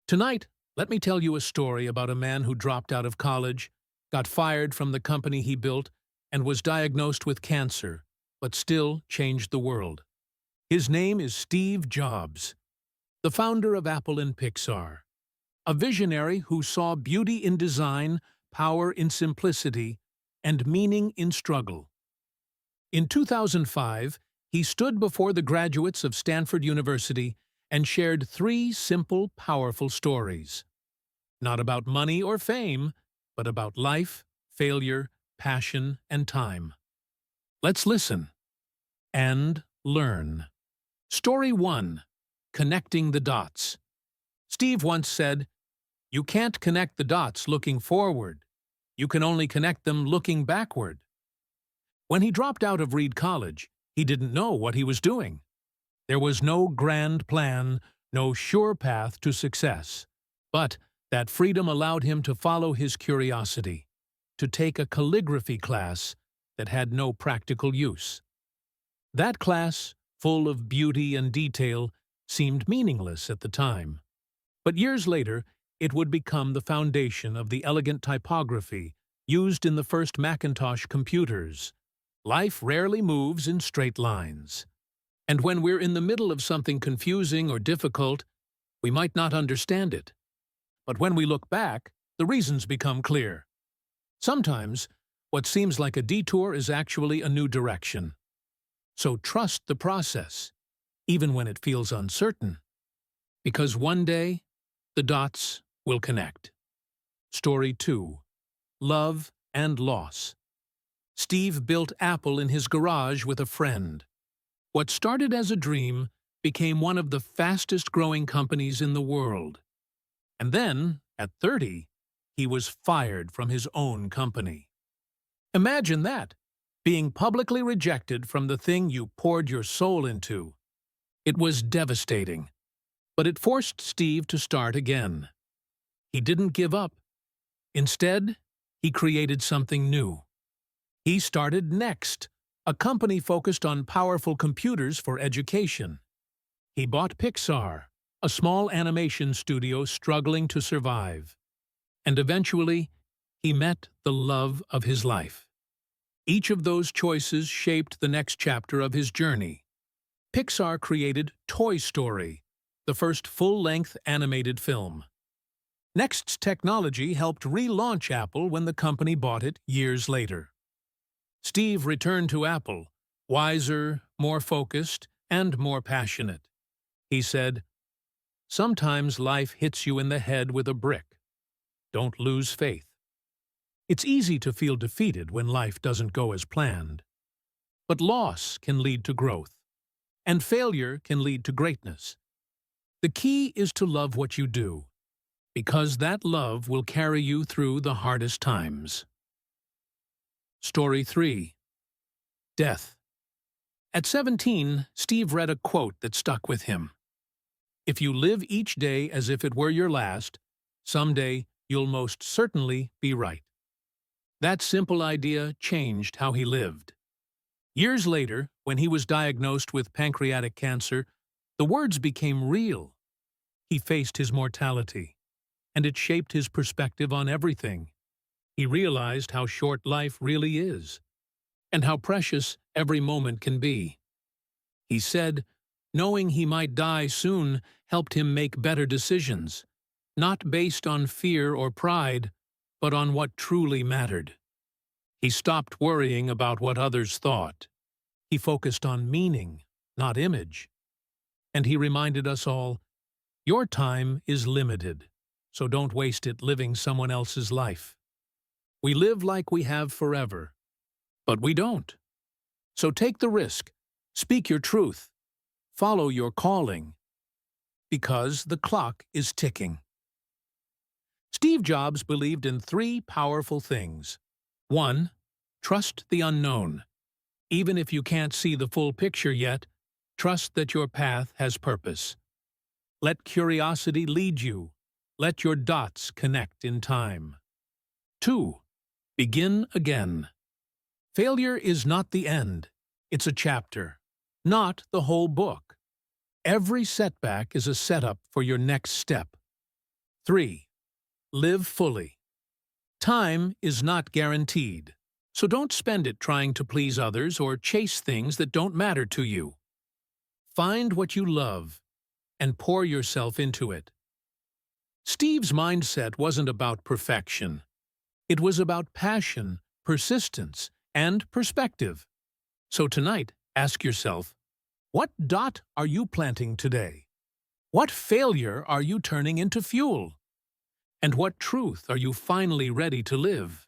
Tonight, let me tell you a story about a man who dropped out of college, got fired from the company he built, and was diagnosed with cancer, but still changed the world. His name is Steve Jobs, the founder of Apple and Pixar, a visionary who saw beauty in design, power in simplicity, and meaning in struggle. In 2005, he stood before the graduates of Stanford University and shared three simple, powerful stories. Not about money or fame, but about life, failure, passion, and time. Let's listen and learn. Story 1. Connecting the dots. Steve once said, "You can't connect the dots looking forward. You can only connect them looking backward." When he dropped out of Reed College, he didn't know what he was doing. There was no grand plan, no sure path to success. But that freedom allowed him to follow his curiosity, to take a calligraphy class that had no practical use. That class, full of beauty and detail, seemed meaningless at the time. But years later, it would become the foundation of the elegant typography used in the first Macintosh computers. Life rarely moves in straight lines. And when we're in the middle of something confusing or difficult, we might not understand it. But when we look back, the reasons become clear. Sometimes, what seems like a detour is actually a new direction. So trust the process, even when it feels uncertain. Because one day, the dots will connect. Story 2. Love and Loss. Steve built Apple in his garage with a friend. What started as a dream became one of the fastest-growing companies in the world. And then, at 30, he was fired from his own company. Imagine that, being publicly rejected from the thing you poured your soul into. It was devastating, but it forced Steve to start again. He didn't give up. Instead, he created something new. He started Next, a company focused on powerful computers for education. He bought Pixar, a small animation studio struggling to survive. And eventually, he met the love of his life. Each of those choices shaped the next chapter of his journey. Pixar created Toy Story, the first full-length animated film. Next's technology helped relaunch Apple when the company bought it years later. Steve returned to Apple, wiser, more focused, and more passionate. He said, "Sometimes life hits you in the head with a brick. Don't lose faith. It's easy to feel defeated when life doesn't go as planned. But loss can lead to growth, and failure can lead to greatness. The key is to love what you do, because that love will carry you through the hardest times." Story 3. Death. At 17, Steve read a quote that stuck with him. "If you live each day as if it were your last, someday you'll most certainly be right." That simple idea changed how he lived. Years later, when he was diagnosed with pancreatic cancer, the words became real. He faced his mortality, and it shaped his perspective on everything. He realized how short life really is, and how precious every moment can be. He said, knowing he might die soon helped him make better decisions, not based on fear or pride, but on what truly mattered. He stopped worrying about what others thought. He focused on meaning, not image. And he reminded us all, your time is limited, so don't waste it living someone else's life. We live like we have forever, but we don't. So take the risk, speak your truth, follow your calling, because the clock is ticking. Steve Jobs believed in three powerful things. 1. Trust the unknown. Even if you can't see the full picture yet, trust that your path has purpose. Let curiosity lead you. Let your dots connect in time. 2. Begin again. Failure is not the end. It's a chapter, not the whole book. Every setback is a setup for your next step. 3. Live fully. Time is not guaranteed, so don't spend it trying to please others or chase things that don't matter to you. Find what you love and pour yourself into it. Steve's mindset wasn't about perfection. It was about passion, persistence, and perspective. So tonight, ask yourself, what dot are you planting today? What failure are you turning into fuel? And what truth are you finally ready to live?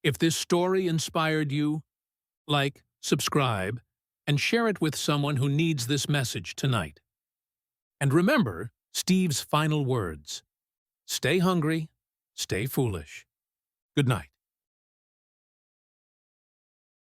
If this story inspired you, like, subscribe, and share it with someone who needs this message tonight. And remember Steve's final words: stay hungry, stay foolish. Good night.